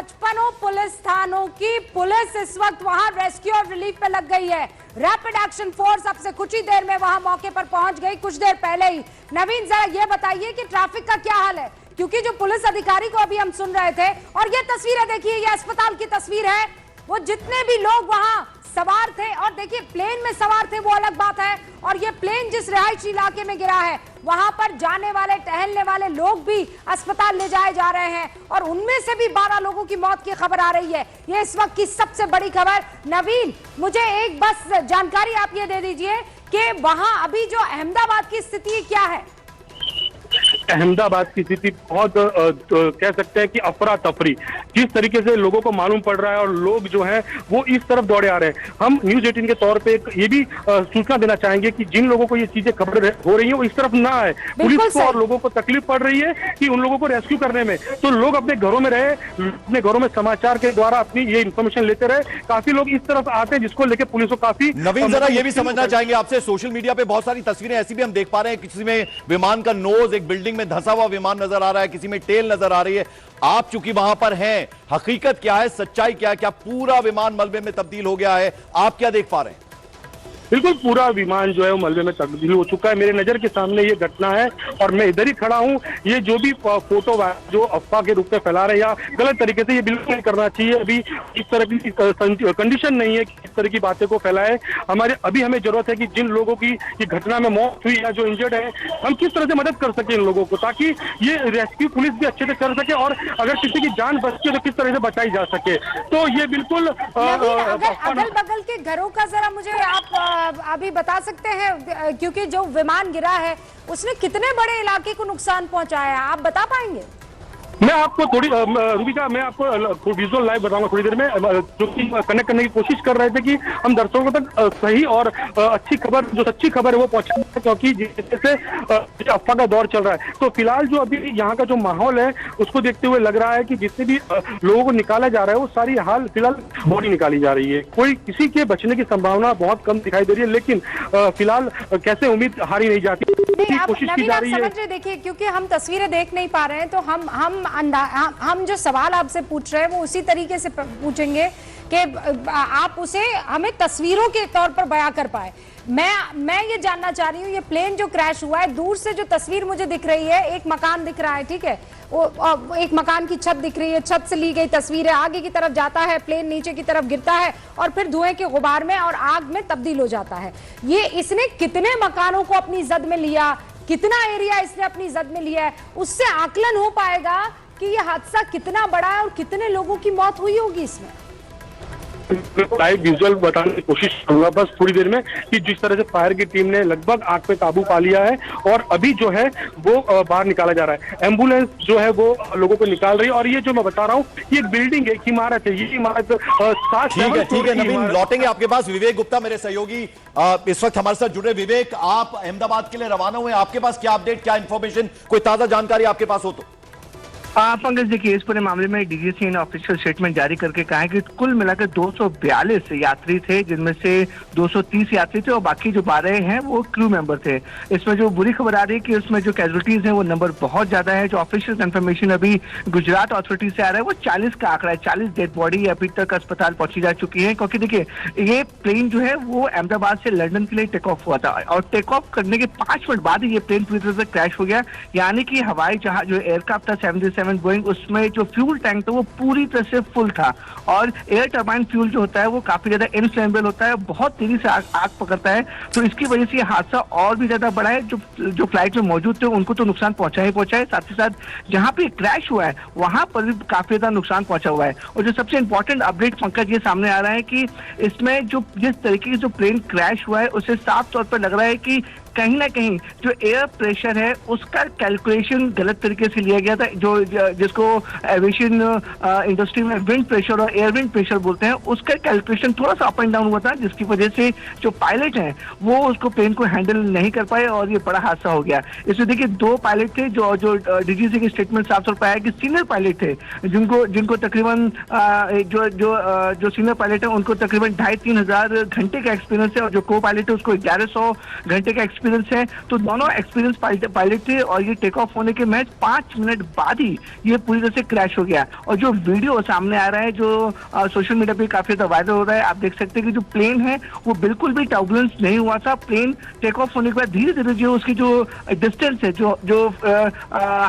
55 police थानों की police इस वक्त वहां रेस्क्यू और रिलीफ पे लग गई है। रैपिड एक्शन फोर्स अब से कुछ ही देर में वहां मौके पर पहुंच गई, कुछ देर पहले ही। नवीन, जरा ये बताइए कि ट्रैफिक का क्या हाल है, क्योंकि जो पुलिस अधिकारी को अभी हम सुन रहे थे, और ये तस्वीरें देखिए, ये अस्पताल की तस्वीर है, वो जितने भी लोग वहां सवार थे, और देखिए प्लेन में सवार थे वो अलग बात है, और ये प्लेन जिस रिहायशी इलाके में गिरा है वहां पर जाने वाले टहलने वाले लोग भी अस्पताल ले जाए जा रहे हैं, और उनमें से भी 12 लोगों की मौत की खबर आ रही है। ये इस वक्त की सबसे बड़ी खबर। नवीन, मुझे एक बस जानकारी आप ये दे दीजिए कि वहां अभी जो अहमदाबाद की स्थिति क्या है। अहमदाबाद की स्थिति बहुत कह सकते हैं कि अफरा तफरी, जिस तरीके से लोगों को मालूम पड़ रहा है और लोग जो है वो इस तरफ दौड़े आ रहे हैं। हम न्यूज 18 के तौर पे ये भी सूचना देना चाहेंगे कि जिन लोगों को ये चीजें खबर हो रही है वो इस तरफ ना आए। पुलिस को और लोगों को तकलीफ पड़ रही है कि उन लोगों को रेस्क्यू करने में, तो लोग अपने घरों में रहे, अपने घरों में समाचार के द्वारा अपनी ये इन्फॉर्मेशन लेते रहे। काफी लोग इस तरफ आते हैं जिसको लेकर पुलिस को काफी। नवीन, जरा ये भी समझना चाहेंगे आपसे, सोशल मीडिया पे बहुत सारी तस्वीरें ऐसी भी हम देख पा रहे हैं, किसी में विमान का नोज एक बिल्डिंग में धंसा हुआ विमान नजर आ रहा है, किसी में टेल नजर आ रही है। आप चूंकि वहां पर हैं, हकीकत क्या है, सच्चाई क्या है? क्या पूरा विमान मलबे में तब्दील हो गया है? आप क्या देख पा रहे हैं? बिल्कुल, पूरा विमान जो है वो मलबे में तब्दील हो चुका है। मेरे नजर के सामने ये घटना है और मैं इधर ही खड़ा हूँ। ये जो भी फोटो जो अफवाह के रूप में फैला रहे हैं या गलत तरीके से, ये बिल्कुल नहीं करना चाहिए। अभी इस तरह की कंडीशन नहीं है कि इस तरह की बातें को फैलाए। अभी हमें जरूरत है कि जिन लोगों की ये घटना में मौत हुई या जो इंजर्ड है, हम किस तरह से मदद कर सके इन लोगों को, ताकि ये रेस्क्यू पुलिस भी अच्छे से कर सके, और अगर किसी की जान बचती है तो किस तरह से बचाई जा सके। तो ये बिल्कुल अगल बगल के घरों का जरा मुझे आप अभी बता सकते हैं, क्योंकि जो विमान गिरा है उसने कितने बड़े इलाके को नुकसान पहुंचाया है, आप बता पाएंगे? मैं आपको थोड़ी रूबिका, मैं आपको विजुअल लाइव बताऊंगा थोड़ी देर में, जो कि कनेक्ट करने की कोशिश कर रहे थे कि हम दर्शकों तक सही और अच्छी खबर, जो सच्ची खबर है वो पहुंचाएं, क्योंकि जैसे अफवाह का दौर चल रहा है। तो फिलहाल जो अभी यहाँ का जो माहौल है उसको देखते हुए लग रहा है कि जितने भी लोगों को निकाला जा रहा है वो सारी हाल फिलहाल बॉडी निकाली जा रही है। कोई किसी के बचने की संभावना बहुत कम दिखाई दे रही है, लेकिन फिलहाल कैसे उम्मीद हारी नहीं जाती, कोशिश की जा रही है। देखिए, क्योंकि हम तस्वीरें देख नहीं पा रहे हैं, तो हम जो सवाल आपसे पूछ रहे हैं वो उसी तरीके से पूछेंगे कि आप उसे हमें तस्वीरों के तौर पर बयां कर पाए। मैं ये जानना चाह रही हूँ, ये प्लेन जो क्रैश हुआ है, दूर से जो तस्वीर मुझे दिख रही है, एक मकान दिख रहा है, ठीक है, वो एक मकान की छत दिख रही है, छत से ली गई तस्वीर है। आगे की तरफ जाता है प्लेन, नीचे की तरफ गिरता है और फिर धुएं के गुबार में और आग में तब्दील हो जाता है। ये इसने कितने मकानों को अपनी जद में लिया, कितना एरिया इसने अपनी जद में लिया है, उससे आकलन हो पाएगा कि यह हादसा कितना बड़ा है और कितने लोगों की मौत हुई होगी इसमें। लाइव विजुअल बताने की कोशिश करूंगा बस थोड़ी देर में, कि जिस तरह से फायर की टीम ने लगभग आग पे काबू पा लिया है और अभी जो है वो बाहर निकाला जा रहा है। एम्बुलेंस जो है वो लोगों को निकाल रही है, और ये जो मैं बता रहा हूँ, ये एक बिल्डिंग है, एक इमारत है, ये इमारत ठीक है नवीन, लौटेंगे आपके पास। विवेक गुप्ता मेरे सहयोगी इस वक्त हमारे साथ जुड़े। विवेक, आप अहमदाबाद के लिए रवाना हुए, आपके पास क्या अपडेट, क्या इंफॉर्मेशन, कोई ताजा जानकारी आपके पास हो तो? पंकज, देखिए, इस पूरे मामले में डीजीसी ने ऑफिशियल स्टेटमेंट जारी करके कहा है कि कुल मिलाकर 242 यात्री थे, जिनमें से 230 यात्री थे और बाकी जो 12 हैं वो क्रू मेंबर थे। इसमें जो बुरी खबर आ रही है कि उसमें जो कैजुअलिटीज हैं वो नंबर बहुत ज्यादा है। जो ऑफिशियल कंफर्मेशन अभी गुजरात अथॉरिटी से आ रहा है वो 40 का आंकड़ा है। 40 डेड बॉडी अभी तक अस्पताल पहुंची जा चुकी है, क्योंकि देखिए ये प्लेन जो है वो अहमदाबाद से लंदन के लिए टेक ऑफ हुआ था और टेक ऑफ करने के 5 मिनट बाद ही ये प्लेन पूरी तरह से क्रैश हो गया। यानी कि हवाई जहाज जो एयरक्राफ्ट था 737 बोइंग, उसमें जो फ्यूल टैंक था वो पूरी तरह से फुल था, और एयर टर्बाइन फ्यूल जो होता है वो काफी ज्यादा इनफ्लेमेबल होता है, बहुत तेजी से आग पकड़ता है। तो इसकी वजह से ये हादसा और भी ज्यादा बड़ा है। जो फ्लाइट में मौजूद थे उनको तो नुकसान पहुंचा ही पहुंचा है, साथ ही साथ जहां पे क्रैश हुआ है वहां पर भी काफी ज्यादा नुकसान पहुंचा हुआ है। और जो सबसे इंपॉर्टेंट अपडेट पंकज ये सामने आ रहा है कि इसमें जो जिस तरीके की जो प्लेन क्रैश हुआ है उससे साफ तौर पर लग रहा है कि कहीं ना कहीं जो एयर प्रेशर है उसका कैलकुलेशन गलत तरीके से लिया गया था। जिसको एविएशन इंडस्ट्री में विंड प्रेशर और एयर विंड प्रेशर बोलते हैं, उसका कैलकुलेशन थोड़ा सा अप एंड डाउन हुआ था, जिसकी वजह से जो पायलट हैं वो उसको प्लेन को हैंडल नहीं कर पाए और ये बड़ा हादसा हो गया। इसमें देखिए 2 पायलट थे, जो डीजीसी की स्टेटमेंट साफ तौर पर आया कि सीनियर पायलट थे, जिनको तकरीबन जो सीनियर पायलट है उनको तकरीबन 2500-3000 घंटे का एक्सपीरियंस है, और जो को पायलट है उसको 1100 घंटे का एक्सपीरियंस है, तो दोनों एक्सपीरियंस पायलट थे और ये टेक ऑफ होने के महज 5 मिनट बाद ही ये पूरी तरह से क्रैश हो गया। और जो वीडियो सामने आ रहा है जो सोशल मीडिया पे काफी ज्यादा वायरल हो रहा है, आप देख सकते हैं कि जो प्लेन है वो बिल्कुल भी टर्बुलेंस नहीं हुआ था। प्लेन टेक ऑफ होने के बाद धीरे धीरे जो उसकी जो डिस्टेंस है, जो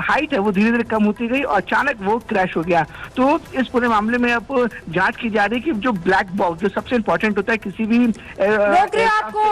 हाइट है, वो धीरे धीरे कम होती गई और अचानक वो क्रैश हो गया। तो इस पूरे मामले में अब जांच की जा रही है कि जो ब्लैक बॉक्स जो सबसे इंपॉर्टेंट होता है किसी भी रोक रही हूं आपको।